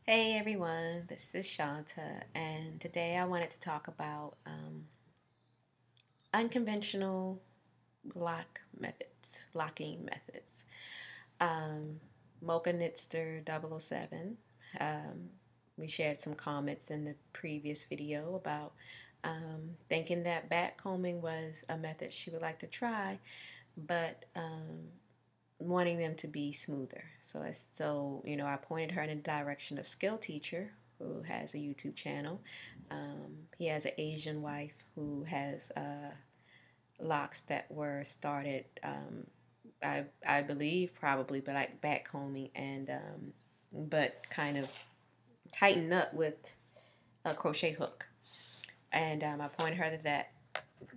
Hey everyone, this is Shanta, and today I wanted to talk about unconventional locking methods. Um, Mocha Knitster 007. Um, we shared some comments in the previous video about thinking that backcombing was a method she would like to try, but wanting them to be smoother. So I pointed her in the direction of Skill Teacher, who has a YouTube channel. He has an Asian wife who has locks that were started, I believe, probably, but like backcombing and but kind of tightened up with a crochet hook. And I pointed her to that,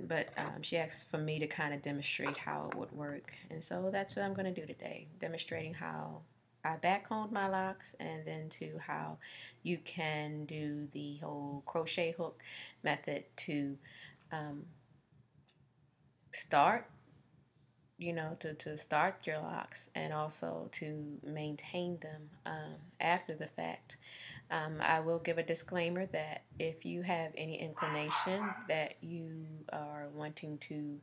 but she asked for me to kind of demonstrate how it would work, and so that's what I'm going to do today, demonstrating how I backcombed my locks, and then to how you can do the whole crochet hook method to um, start to start your locks, and also to maintain them after the fact. I will give a disclaimer that if you have any inclination that you are wanting to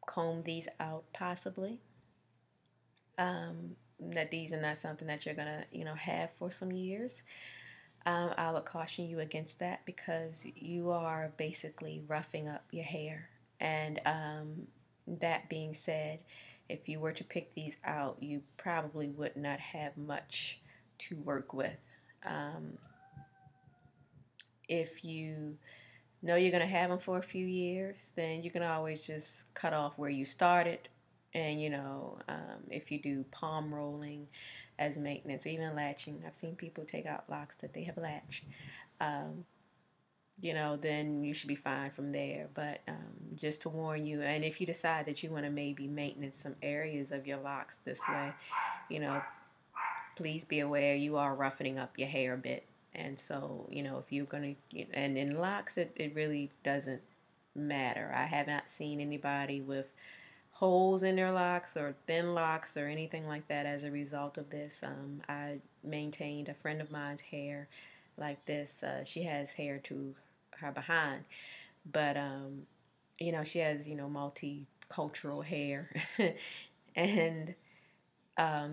comb these out, possibly, that these are not something that you're gonna have for some years, I would caution you against that, because you are basically roughing up your hair. And that being said, if you were to pick these out, you probably would not have much to work with. Um, if you know you're going to have them for a few years, then you can always just cut off where you started. And if you do palm rolling as maintenance, or even latching, I've seen people take out locks that they have latched. Um, then you should be fine from there. But just to warn you, and if you decide that you want to maybe maintenance some areas of your locks this way, you know, please be aware you are roughening up your hair a bit. And so, if you're going to, and in locks, it really doesn't matter. I haven't seen anybody with holes in their locks or thin locks or anything like that as a result of this. I maintained a friend of mine's hair like this. She has hair to her behind, but she has multicultural hair, and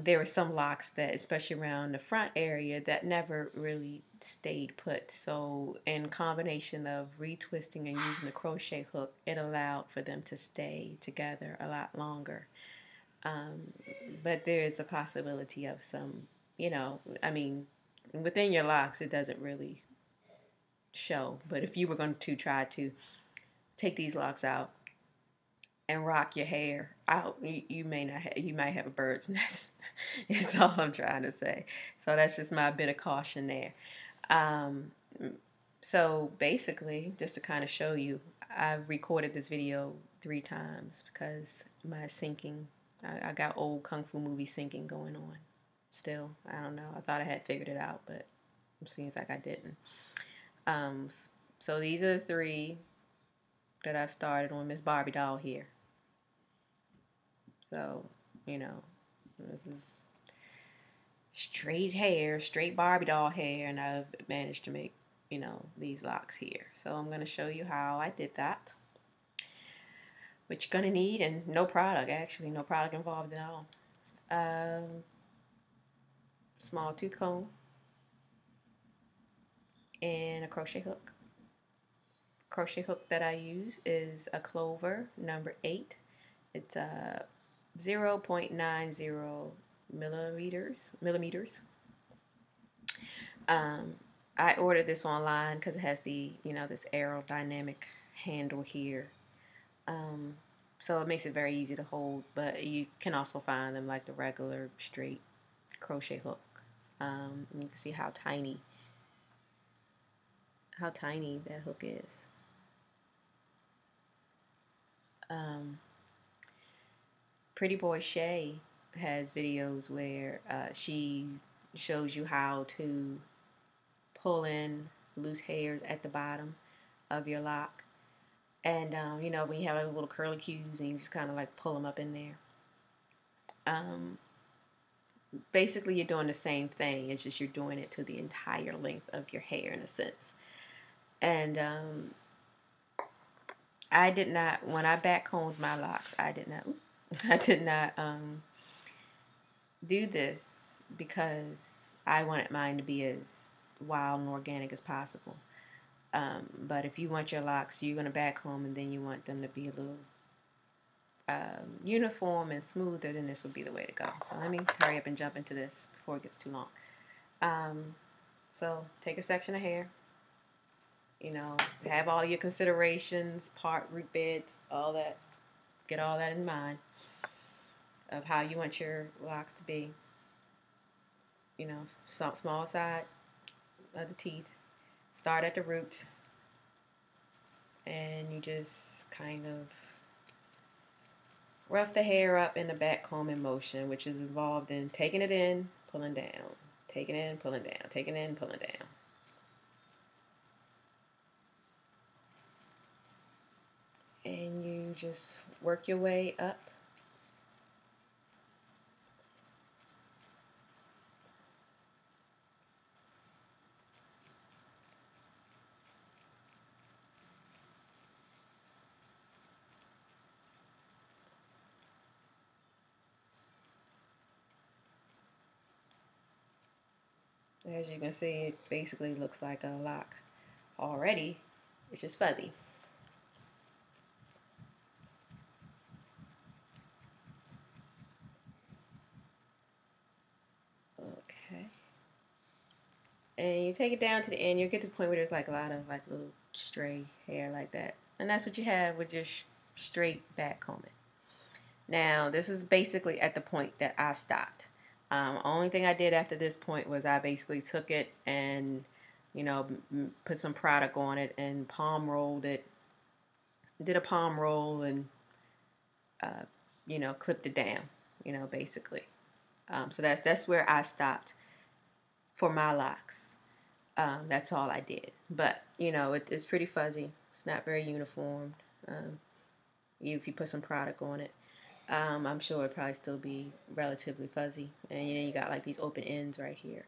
there were some locks that, especially around the front area, that never really stayed put. So in combination of retwisting and using the crochet hook, it allowed for them to stay together a lot longer. Um, but there is a possibility of some, I mean, within your locks, it doesn't really show. But if you were going to try to take these locks out and rock your hair out, you may not you might have a bird's nest. Is all I'm trying to say. So that's just my bit of caution there. Um, so basically, just to kind of show you, I've recorded this video 3 times because my syncing, I got old kung fu movie syncing going on still. I don't know. I thought I had figured it out, but it seems like I didn't. Um, so these are the 3 that I've started on Miss Barbie doll here. So, this is straight hair, straight Barbie doll hair, and I've managed to make, these locks here. So I'm going to show you how I did that, which you're going to need, and no product, actually, no product involved at all. Small tooth comb and a crochet hook. Crochet hook that I use is a Clover number 8. It's 0.90 millimeters. I ordered this online because it has the this aerodynamic handle here, so it makes it very easy to hold. But you can also find them like the regular straight crochet hook. You can see how tiny that hook is. Pretty Boy Shay has videos where she shows you how to pull in loose hairs at the bottom of your lock. And, when you have like little curly cues and you just kind of like pull them up in there. basically you're doing the same thing. It's just you're doing it to the entire length of your hair in a sense. And I did not, when I backcombed my locks, I did not, I did not do this because I wanted mine to be as wild and organic as possible. But if you want your locks, you're going to backcomb and then you want them to be a little uniform and smoother, then this would be the way to go. So let me hurry up and jump into this before it gets too long. So take a section of hair, you know, have all your considerations, part, root beds, all that. Get all that in mind of how you want your locks to be. You know, small side of the teeth. Start at the root, and you just kind of rough the hair up in the backcombing motion, which is involved in taking it in, pulling down, taking it in, pulling down, taking it in, pulling down. And you just work your way up. As you can see, it basically looks like a lock already. It's just fuzzy. Okay. And you take it down to the end. You get to the point where there's like a lot of like little stray hair like that. And that's what you have with just straight backcombing. Now, this is basically at the point that I stopped. Only thing I did after this point was I basically took it and, you know, put some product on it and palm rolled it. Did a palm roll and, you know, clipped it down, you know, basically. So that's where I stopped for my locks. That's all I did. But, you know, it's pretty fuzzy. It's not very uniform. If you put some product on it. I'm sure it'd probably still be relatively fuzzy. And then you got like these open ends right here.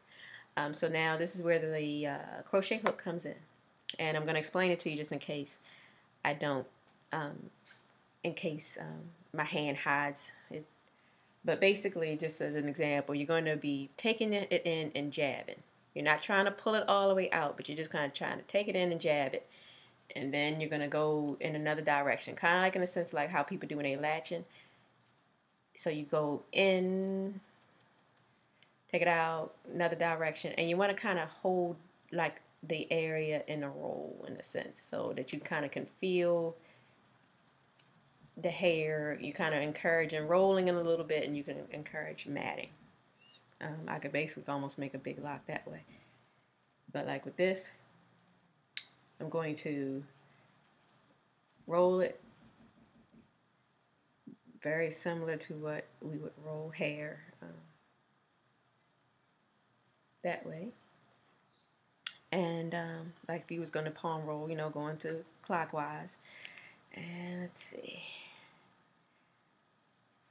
So now this is where the crochet hook comes in. And I'm going to explain it to you just in case I don't, my hand hides it. But basically, just as an example, you're going to be taking it in and jabbing. You're not trying to pull it all the way out, but you're just kind of trying to take it in and jab it. And then you're going to go in another direction. Kind of like in a sense like how people do when they latching. So you go in, take it out, another direction, and you want to kind of hold like the area in a roll in a sense so that you kind of can feel the hair. You kind of encourage and rolling in a little bit, and you can encourage matting. I could basically almost make a big lock that way. But like with this, I'm going to roll it very similar to what we would roll hair that way. And like if you was going to palm roll, you know, going to clockwise. And let's see.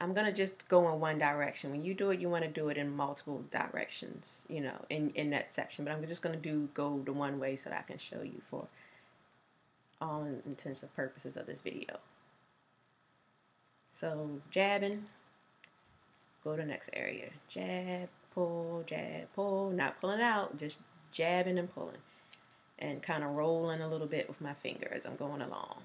I'm going to just go in one direction. When you do it, you want to do it in multiple directions, you know, in that section. But I'm just going to go the one way so that I can show you for all intents and purposes of this video. So jabbing, go to the next area. Jab, pull, not pulling out, just jabbing and pulling. And kind of rolling a little bit with my finger as I'm going along.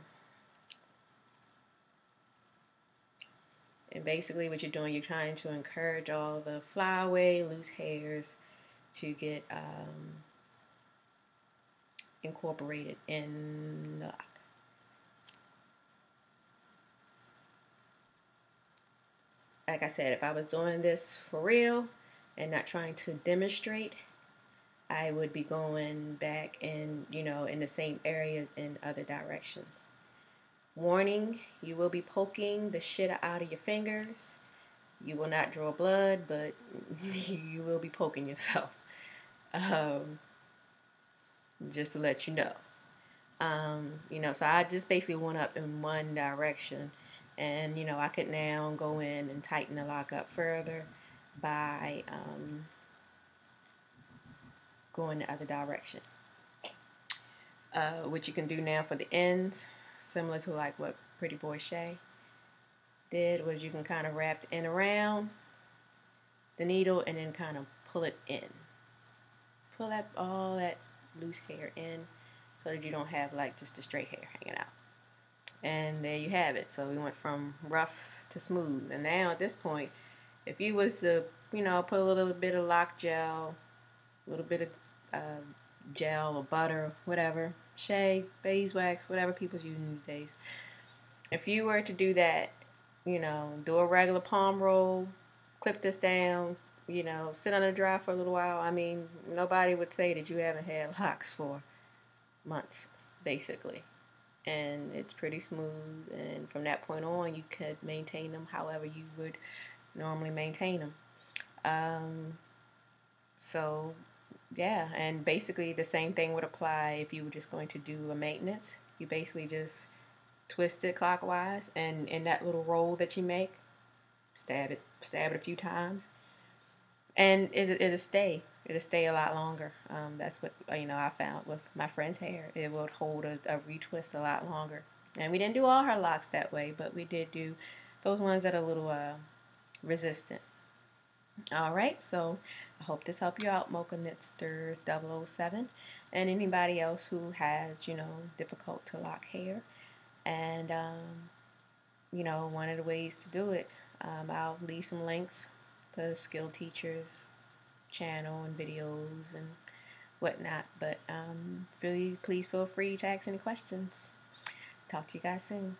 And basically what you're doing, you're trying to encourage all the flyaway, loose hairs to get incorporated in the lock. Like I said, if I was doing this for real and not trying to demonstrate, I would be going back and, you know, in the same areas in other directions. Warning, you will be poking the shit out of your fingers. You will not draw blood, but you will be poking yourself. Just to let you know. You know, so I just basically went up in one direction. And, you know, I could now go in and tighten the lock up further. by going the other direction. What you can do now for the ends, similar to like what Pretty Boy Shay did, was you can kind of wrap the end around the needle and then kind of pull it in. Pull that all that loose hair in so that you don't have like just the straight hair hanging out. And there you have it. So we went from rough to smooth. And now at this point, if you was to, you know, put a little bit of lock gel, a little bit of gel or butter, whatever, shea, beeswax, whatever people's using these days. If you were to do that, you know, do a regular palm roll, clip this down, you know, sit on the dry for a little while. I mean, nobody would say that you haven't had locks for months, basically. And it's pretty smooth, and from that point on you could maintain them however you would normally maintain them. So yeah, and basically the same thing would apply if you were just going to do a maintenance. You basically just twist it clockwise, and in that little roll that you make, stab it a few times, and it'll stay. It'll stay a lot longer. That's what, you know, I found with my friend's hair. It would hold a retwist a lot longer. And we didn't do all her locks that way, but we did do those ones that are a little resistant. Alright, so I hope this helped you out, Mocha Knitsters 007, and anybody else who has, you know, difficult to lock hair. And, you know, one of the ways to do it, I'll leave some links to the Skill Teachers channel and videos and whatnot. But please feel free to ask any questions. Talk to you guys soon.